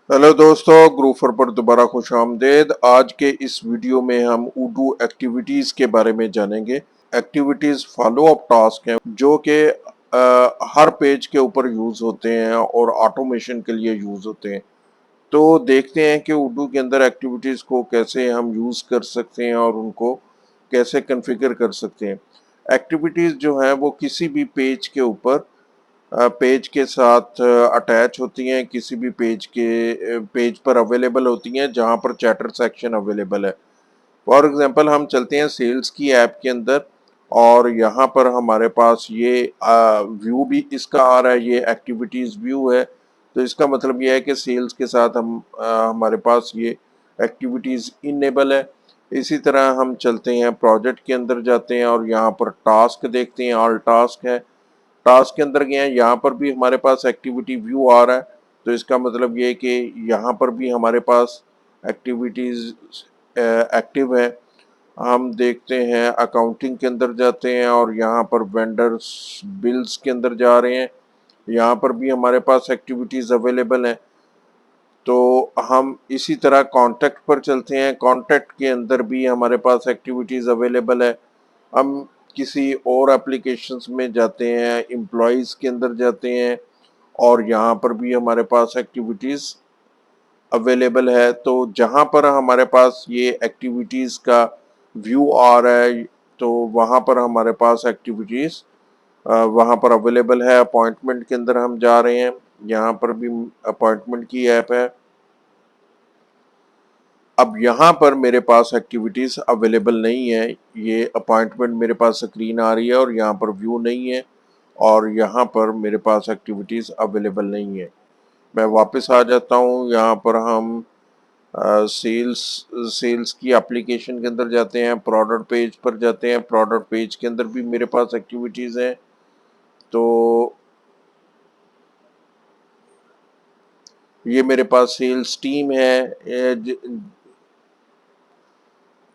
Hello दोस्तों, ग्रूफर पर दोबारा खुश आमदेद। आज के इस वीडियो में हम उडू एक्टिविटीज़ के बारे में जानेंगे। एक्टिविटीज़ फॉलो अप टास्क हैं जो कि हर पेज के ऊपर यूज़ होते हैं और ऑटोमेशन के लिए यूज़ होते हैं। तो देखते हैं कि उडू के अंदर एक्टिविटीज़ को कैसे हम यूज़ कर सकते हैं और उनको कैसे कॉन्फ़िगर कर सकते हैं। एक्टिविटीज़ जो हैं वो किसी भी पेज के ऊपर पेज के साथ अटैच होती हैं, किसी भी पेज पर अवेलेबल होती हैं जहाँ पर चैटर सेक्शन अवेलेबल है। फॉर एग्जांपल हम चलते हैं सेल्स की ऐप के अंदर और यहाँ पर हमारे पास ये व्यू भी इसका आ रहा है, ये एक्टिविटीज़ व्यू है। तो इसका मतलब ये है कि सेल्स के साथ हमारे पास ये एक्टिविटीज़ इनेबल है। इसी तरह हम चलते हैं प्रोजेक्ट के अंदर जाते हैं और यहाँ पर टास्क देखते हैं, ऑल टास्क है। टास्क के अंदर गए हैं, यहाँ पर भी हमारे पास एक्टिविटी व्यू आ रहा है। तो इसका मतलब ये है कि यहाँ पर भी हमारे पास एक्टिविटीज़ एक्टिव है। हम देखते हैं अकाउंटिंग के अंदर जाते हैं और यहाँ पर वेंडर्स बिल्स के अंदर जा रहे हैं। यहाँ पर भी हमारे पास एक्टिविटीज़ अवेलेबल हैं। तो हम इसी तरह कॉन्टैक्ट पर चलते हैं, कॉन्टैक्ट के अंदर भी हमारे पास एक्टिविटीज़ अवेलेबल है। हम किसी और एप्लीकेशंस में जाते हैं, एम्प्लॉयज़ के अंदर जाते हैं और यहाँ पर भी हमारे पास एक्टिविटीज़ अवेलेबल है। तो जहाँ पर हमारे पास ये एक्टिविटीज़ का व्यू आ रहा है तो वहाँ पर हमारे पास एक्टिविटीज़ वहाँ पर अवेलेबल है। अपॉइंटमेंट के अंदर हम जा रहे हैं, यहाँ पर भी अपॉइंटमेंट की ऐप है। अब यहाँ पर मेरे पास एक्टिविटीज़ अवेलेबल नहीं है, ये अपॉइंटमेंट मेरे पास स्क्रीन आ रही है और यहाँ पर व्यू नहीं है और यहाँ पर मेरे पास एक्टिविटीज़ अवेलेबल नहीं है। मैं वापस आ जाता हूँ, यहाँ पर हम सेल्स सेल्स की एप्लीकेशन के अंदर जाते हैं, प्रोडक्ट पेज पर जाते हैं। प्रोडक्ट पेज के अंदर भी मेरे पास एक्टिविटीज़ हैं। तो ये मेरे पास सेल्स टीम है।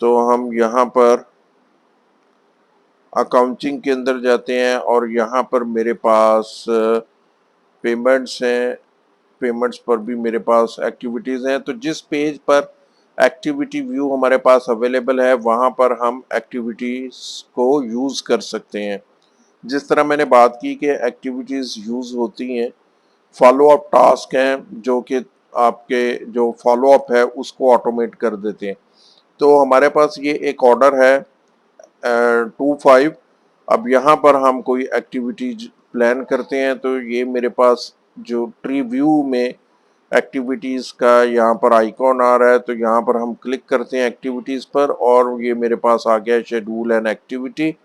तो हम यहाँ पर अकाउंटिंग के अंदर जाते हैं और यहाँ पर मेरे पास पेमेंट्स हैं। पेमेंट्स पर भी मेरे पास एक्टिविटीज़ हैं। तो जिस पेज पर एक्टिविटी व्यू हमारे पास अवेलेबल है वहाँ पर हम एक्टिविटीज़ को यूज़ कर सकते हैं। जिस तरह मैंने बात की कि एक्टिविटीज़ यूज़ होती हैं, फॉलो अप टास्क हैं जो कि आपके जो फॉलो अप है उसको ऑटोमेट कर देते हैं। तो हमारे पास ये एक ऑर्डर है 2-5। अब यहाँ पर हम कोई एक्टिविटीज प्लान करते हैं तो ये मेरे पास जो ट्री व्यू में एक्टिविटीज़ का यहाँ पर आइकॉन आ रहा है। तो यहाँ पर हम क्लिक करते हैं एक्टिविटीज़ पर और ये मेरे पास आ गया शेड्यूल एंड एक्टिविटी।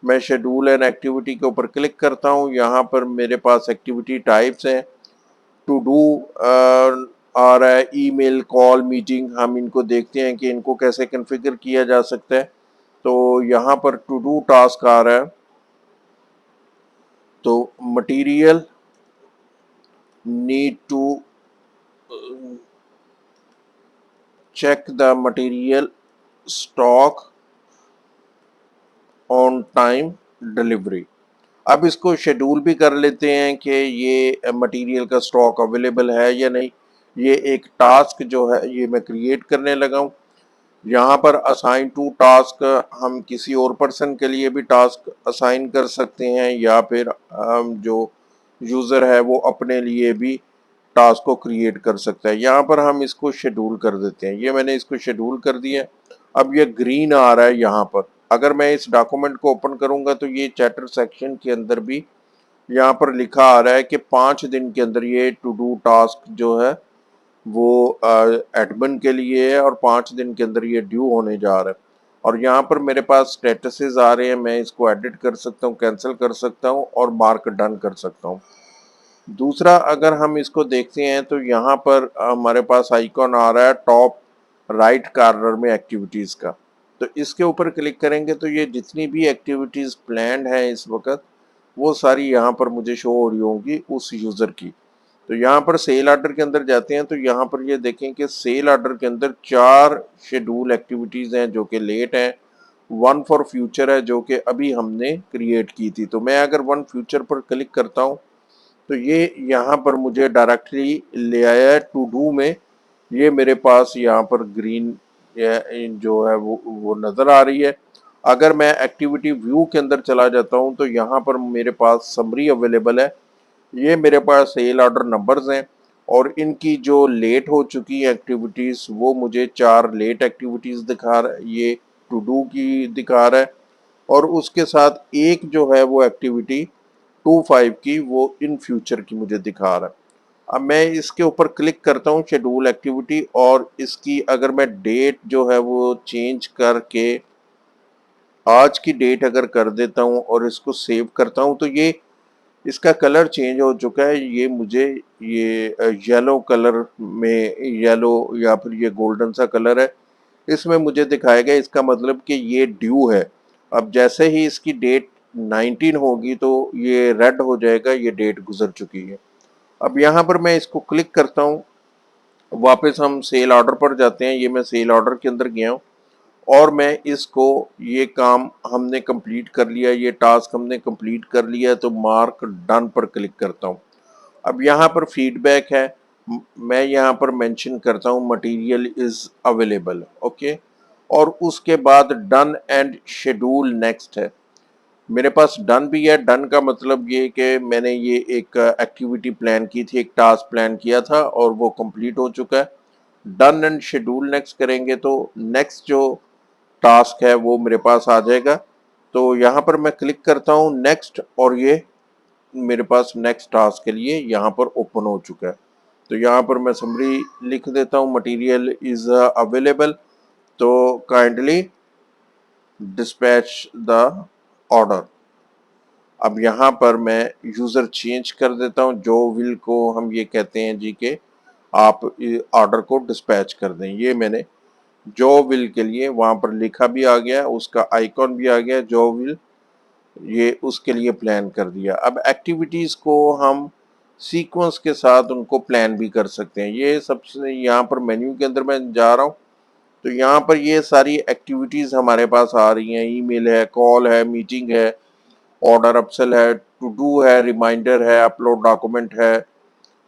मैं शेड्यूल एंड एक्टिविटी के ऊपर क्लिक करता हूँ। यहाँ पर मेरे पास एक्टिविटी टाइप्स हैं। टू डू आ रहा है, ईमेल, कॉल, मीटिंग। हम इनको देखते हैं कि इनको कैसे कॉन्फ़िगर किया जा सकता है। तो यहाँ पर टू डू टास्क आ रहा है। तो material need to check the material stock on time delivery. अब इसको शेड्यूल भी कर लेते हैं कि ये मटेरियल का स्टॉक अवेलेबल है या नहीं। ये एक टास्क जो है ये मैं क्रिएट करने लगा हूँ। यहाँ पर असाइन टू टास्क हम किसी और पर्सन के लिए भी टास्क असाइन कर सकते हैं या फिर जो यूज़र है वो अपने लिए भी टास्क को क्रिएट कर सकता है। यहाँ पर हम इसको शेड्यूल कर देते हैं। ये मैंने इसको शेड्यूल कर दिया। अब ये ग्रीन आ रहा है यहाँ पर। अगर मैं इस डॉक्यूमेंट को ओपन करूँगा तो ये चैटर सेक्शन के अंदर भी यहाँ पर लिखा आ रहा है कि 5 दिन के अंदर ये टू डू टास्क जो है वो एडमिन के लिए है और 5 दिन के अंदर ये ड्यू होने जा रहा है। और यहाँ पर मेरे पास स्टेटसेस आ रहे हैं, मैं इसको एडिट कर सकता हूँ, कैंसिल कर सकता हूँ और मार्क डन कर सकता हूँ। दूसरा, अगर हम इसको देखते हैं तो यहाँ पर हमारे पास आइकॉन आ रहा है टॉप राइट कॉर्नर में एक्टिविटीज़ का। तो इसके ऊपर क्लिक करेंगे तो ये जितनी भी एक्टिविटीज़ प्लान्ड हैं इस वक्त वो सारी यहाँ पर मुझे शो हो रही होंगी उस यूज़र की। तो यहाँ पर सेल ऑर्डर के अंदर जाते हैं तो यहाँ पर ये देखें कि सेल ऑर्डर के अंदर 4 शेड्यूल एक्टिविटीज़ हैं जो कि लेट हैं। 1 फॉर फ्यूचर है जो कि अभी हमने क्रिएट की थी। तो मैं अगर 1 फ्यूचर पर क्लिक करता हूँ تو یہ یہاں پر مجھے ڈائریکٹلی لے آیا ہے ٹو ڈو میں. یہ میرے پاس یہاں پر گرین جو ہے وہ نظر آ رہی ہے. اگر میں ایکٹیویٹی ویو کے اندر چلا جاتا ہوں تو یہاں پر میرے پاس سمری اویلیبل ہے. یہ میرے پاس سیل آرڈر نمبرز ہیں اور ان کی جو لیٹ ہو چکی ایکٹیویٹیز وہ مجھے 4 لیٹ ایکٹیویٹیز دکھا رہا ہے. یہ ٹو ڈو کی دکھا رہا ہے اور اس کے ساتھ ایک جو ہے وہ ایکٹیویٹی 25 کی وہ ان فیوچر کی مجھے دکھا رہا ہے. اب میں اس کے اوپر کلک کرتا ہوں شیڈول ایکٹیویٹی اور اس کی اگر میں ڈیٹ جو ہے وہ چینج کر کے آج کی ڈیٹ اگر کر دیتا ہوں اور اس کو سیو کرتا ہوں تو یہ اس کا کلر چینج ہو چکا ہے. یہ مجھے یہ یلو کلر میں یلو یا پھر یہ گولڈن سا کلر ہے اس میں مجھے دکھائے گا. اس کا مطلب کہ یہ ڈیو ہے. اب جیسے ہی اس کی ڈیٹ 19 ہوگی تو یہ ریڈ ہو جائے گا, یہ ڈیٹ گزر چکی ہے. اب یہاں پر میں اس کو کلک کرتا ہوں, واپس ہم سیل آرڈر پر جاتے ہیں. یہ میں سیل آرڈر کے اندر گیا ہوں اور میں اس کو یہ کام ہم نے کمپلیٹ کر لیا, یہ ٹاسک ہم نے کمپلیٹ کر لیا تو مارک ڈن پر کلک کرتا ہوں. اب یہاں پر فیڈ بیک ہے, میں یہاں پر مینشن کرتا ہوں مٹیریل از اویلیبل, اوکے, اور اس کے بعد ڈن اینڈ شیڈول نیکسٹ ہے. میرے پاس ڈن بھی ہے. ڈن کا مطلب یہ کہ میں نے یہ ایک ایکٹیویٹی پلان کی تھی, ایک ٹاسک پلان کیا تھا اور وہ کمپلیٹ ہو چکا ہے. ڈن اینڈ شیڈول نیکسٹ کریں گے تو نیکسٹ جو ٹاسک ہے وہ میرے پاس آ جائے گا. تو یہاں پر میں کلک کرتا ہوں نیکسٹ اور یہ میرے پاس نیکسٹ ٹاسک کے لیے یہاں پر اوپن ہو چکا ہے. تو یہاں پر میں سمری لکھ دیتا ہوں مٹیریل از اویلیبل, تو کائنڈلی ڈسپیچ دا آرڈر. اب یہاں پر میں یوزر چینج کر دیتا ہوں. جو ول کو ہم یہ کہتے ہیں جی کہ آپ آرڈر کو ڈسپیچ کر دیں. یہ میں نے جو ول کے لیے وہاں پر لکھا بھی آ گیا, اس کا آئیکن بھی آ گیا, جو ول یہ اس کے لیے پلان کر دیا. اب ایکٹیویٹیز کو ہم سیکوینس کے ساتھ ان کو پلان بھی کر سکتے ہیں. یہ سب سے یہاں پر مینیو کے اندر میں جا رہا ہوں تو یہاں پر یہ ساری ایکٹیویٹیز ہمارے پاس آ رہی ہیں. ای میل ہے, کال ہے, میٹنگ ہے, آرڈر اپسل ہے, ٹو ڈو ہے, ریمائنڈر ہے, اپلوڈ ڈاکومنٹ ہے,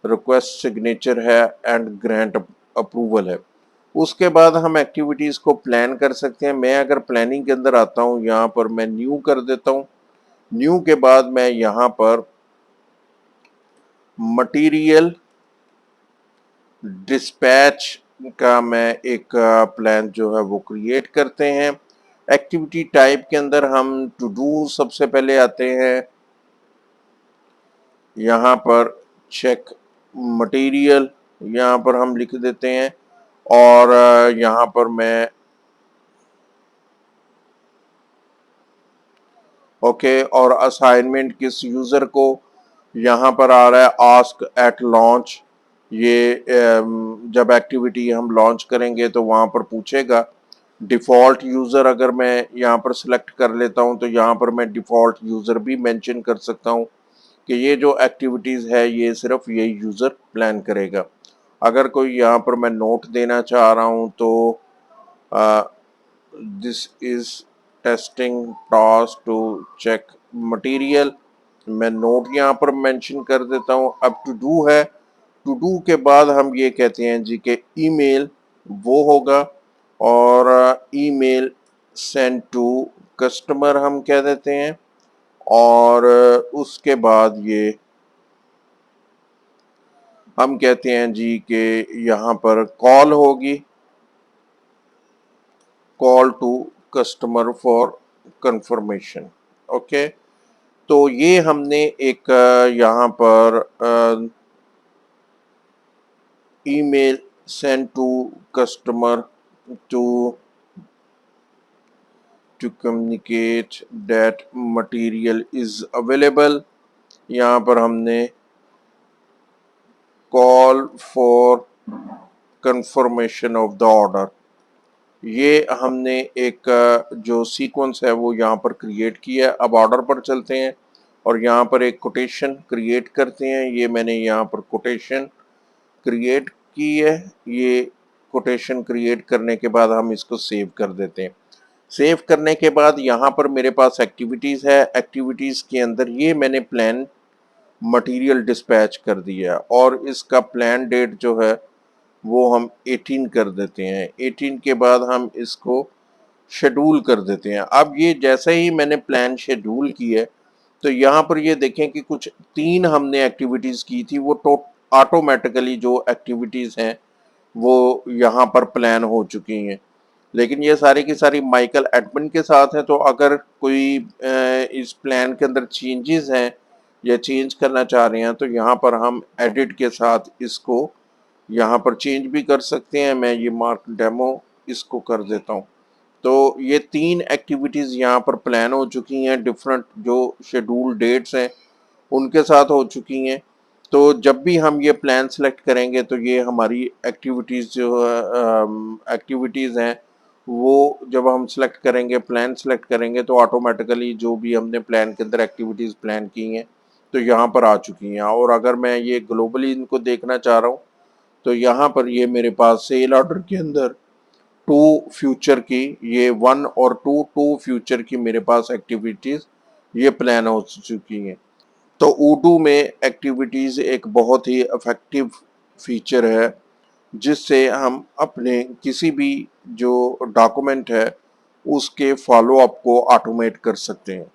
ریکویسٹ سگنیچر ہے اینڈ گرانٹ اپروول ہے. اس کے بعد ہم ایکٹیویٹیز کو پلان کر سکتے ہیں. میں اگر پلاننگ کے اندر آتا ہوں یہاں پر میں نیو کر دیتا ہوں. نیو کے بعد میں یہاں پر مٹیریل ڈسپیچ کا میں ایک پلان جو ہے وہ کریٹ کرتے ہیں. ایکٹیویٹی ٹائپ کے اندر ہم ٹو ڈو سب سے پہلے آتے ہیں. یہاں پر چیک مٹیریل یہاں پر ہم لکھ دیتے ہیں اور یہاں پر میں اوکے, اور اسائنمنٹ کس یوزر کو, یہاں پر آ رہا ہے آسک ایٹ لانچ. یہ جب ایکٹیویٹی ہم لانچ کریں گے تو وہاں پر پوچھے گا. ڈیفالٹ یوزر اگر میں یہاں پر سلیکٹ کر لیتا ہوں تو یہاں پر میں ڈیفالٹ یوزر بھی مینشن کر سکتا ہوں کہ یہ جو ایکٹیویٹیز ہے یہ صرف یہ یوزر پلان کرے گا. اگر کوئی یہاں پر میں نوٹ دینا چاہ رہا ہوں تو this is testing task to check material, میں نوٹ یہاں پر مینشن کر دیتا ہوں. اب ٹو ڈو ہے, ٹو ڈو کے بعد ہم یہ کہتے ہیں جی کہ ای میل وہ ہوگا اور ای میل سینڈ ٹو کسٹمر ہم کہہ دیتے ہیں, اور اس کے بعد یہ ہم کہتے ہیں جی کہ یہاں پر کال ہوگی, call to customer for confirmation. Okay, تو یہ ہم نے ایک یہاں پر email send to customer to communicate that material is available. یہاں پر ہم نے call for confirmation of the order, یہ ہم نے ایک جو سیکوینس ہے وہ یہاں پر کریٹ کیا ہے. اب آرڈر پر چلتے ہیں اور یہاں پر ایک کوٹیشن کریٹ کرتے ہیں. یہ میں نے یہاں پر کوٹیشن کریٹ کی ہے. یہ کوٹیشن کریٹ کرنے کے بعد ہم اس کو سیو کر دیتے ہیں. سیو کرنے کے بعد یہاں پر میرے پاس ایکٹیویٹیز ہے. ایکٹیویٹیز کے اندر یہ میں نے پلان मटेरियल डिस्पैच कर दिया है और इसका प्लान डेट जो है वो हम 18 कर देते हैं। 18 के बाद हम इसको शेड्यूल कर देते हैं। अब ये जैसे ही मैंने प्लान शेड्यूल की है तो यहाँ पर ये देखें कि कुछ 3 हमने एक्टिविटीज़ की थी, वो तो ऑटोमेटिकली जो एक्टिविटीज़ हैं वो यहाँ पर प्लान हो चुकी हैं। लेकिन ये सारी की सारी माइकल एडमिन के साथ है, तो अगर कोई इस प्लान के अंदर चेंजेस हैं या चेंज करना चाह रहे हैं तो यहाँ पर हम एडिट के साथ इसको यहाँ पर चेंज भी कर सकते हैं। मैं ये मार्क डेमो इसको कर देता हूँ। तो ये 3 एक्टिविटीज़ यहाँ पर प्लान हो चुकी हैं, डिफरेंट जो शेड्यूल डेट्स हैं उनके साथ हो चुकी हैं। तो जब भी हम ये प्लान सेलेक्ट करेंगे तो ये हमारी एक्टिविटीज़ जो एक्टिविटीज़ हैं वो जब हम सेलेक्ट करेंगे, प्लान सेलेक्ट करेंगे तो ऑटोमेटिकली जो भी हमने प्लान के अंदर एक्टिविटीज़ प्लान की हैं तो यहाँ पर आ चुकी हैं। और अगर मैं ये ग्लोबली इनको देखना चाह रहा हूँ तो यहाँ पर ये मेरे पास सेल ऑर्डर के अंदर 2 फ्यूचर की, ये 1 और 2 फ्यूचर की मेरे पास एक्टिविटीज़ ये प्लान हो चुकी हैं। तो ऊडू में एक्टिविटीज़ एक बहुत ही इफ़ेक्टिव फीचर है जिससे हम अपने किसी भी जो डॉक्यूमेंट है उसके फॉलो अप को ऑटोमेट कर सकते हैं।